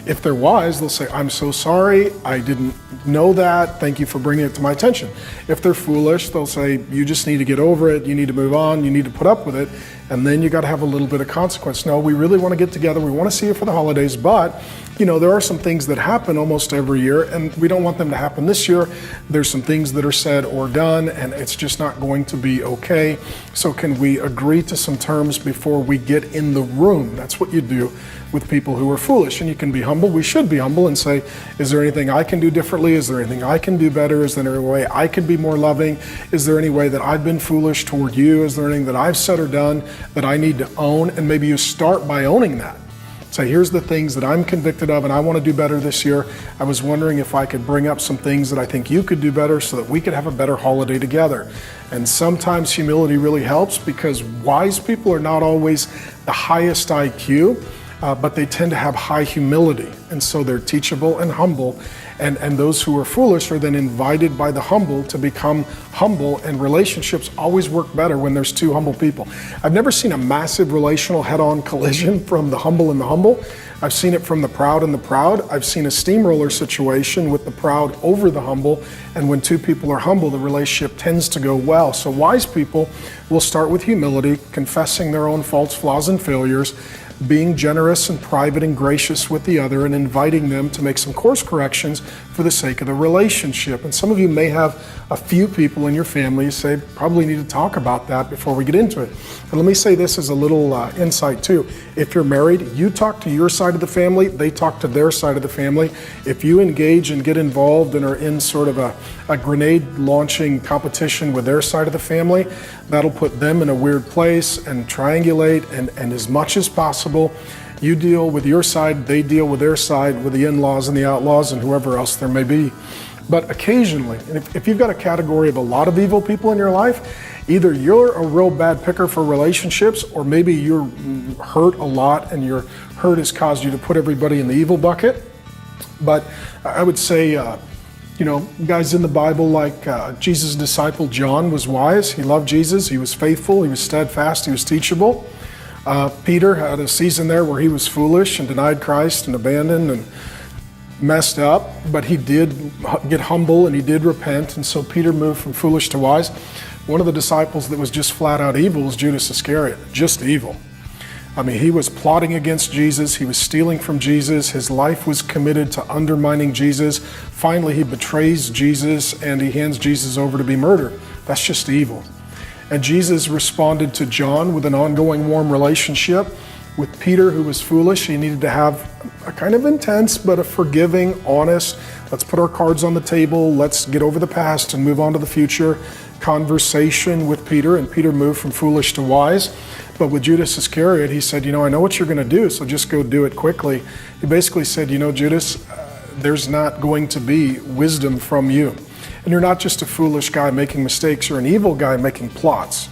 If they're wise, they'll say, I'm so sorry, I didn't know that, thank you for bringing it to my attention. If they're foolish, they'll say, you just need to get over it, you need to move on, you need to put up with it, and then you got to have a little bit of consequence. No, we really want to get together, we want to see you for the holidays, but there are some things that happen almost every year, and we don't want them to happen this year. There's some things that are said or done, and it's just not going to be okay. So can we agree to some terms before we get in the room? That's what you do with people who are foolish. And you can be humble. We should be humble and say, is there anything I can do differently? Is there anything I can do better? Is there any way I can be more loving? Is there any way that I've been foolish toward you? Is there anything that I've said or done that I need to own? And maybe you start by owning that. Say, here's the things that I'm convicted of and I want to do better this year. I was wondering if I could bring up some things that I think you could do better so that we could have a better holiday together. And sometimes humility really helps, because wise people are not always the highest IQ, but they tend to have high humility. And so they're teachable and humble. And those who are foolish are then invited by the humble to become humble, and relationships always work better when there's two humble people. I've never seen a massive relational head-on collision from the humble and the humble. I've seen it from the proud and the proud. I've seen a steamroller situation with the proud over the humble, and when two people are humble, the relationship tends to go well. So wise people will start with humility, confessing their own faults, flaws, and failures, being generous and private and gracious with the other, and inviting them to make some course corrections for the sake of the relationship. And some of you may have a few people in your family. You say, probably need to talk about that before we get into it. And let me say this as a little insight too. If you're married, you talk to your side of the family, they talk to their side of the family. If you engage and get involved and are in sort of a grenade launching competition with their side of the family, that'll put them in a weird place and triangulate, and as much as possible, you deal with your side, they deal with their side, with the in-laws and the outlaws and whoever else there may be. But occasionally, and if you've got a category of a lot of evil people in your life, either you're a real bad picker for relationships, or maybe you're hurt a lot and your hurt has caused you to put everybody in the evil bucket. But I would say, guys in the Bible, like Jesus' disciple John was wise. He loved Jesus, he was faithful, he was steadfast, he was teachable. Peter had a season there where he was foolish and denied Christ and abandoned and messed up, but he did get humble and he did repent, and so Peter moved from foolish to wise. One of the disciples that was just flat out evil was Judas Iscariot, just evil. I mean, he was plotting against Jesus, he was stealing from Jesus, his life was committed to undermining Jesus. Finally, he betrays Jesus and he hands Jesus over to be murdered. That's just evil. And Jesus responded to John with an ongoing warm relationship. With Peter, who was foolish, he needed to have a kind of intense but a forgiving, honest, let's put our cards on the table, let's get over the past and move on to the future conversation with Peter, and Peter moved from foolish to wise. But with Judas Iscariot, he said, I know what you're going to do, so just go do it quickly. He basically said, Judas, there's not going to be wisdom from you. And you're not just a foolish guy making mistakes, you're an evil guy making plots.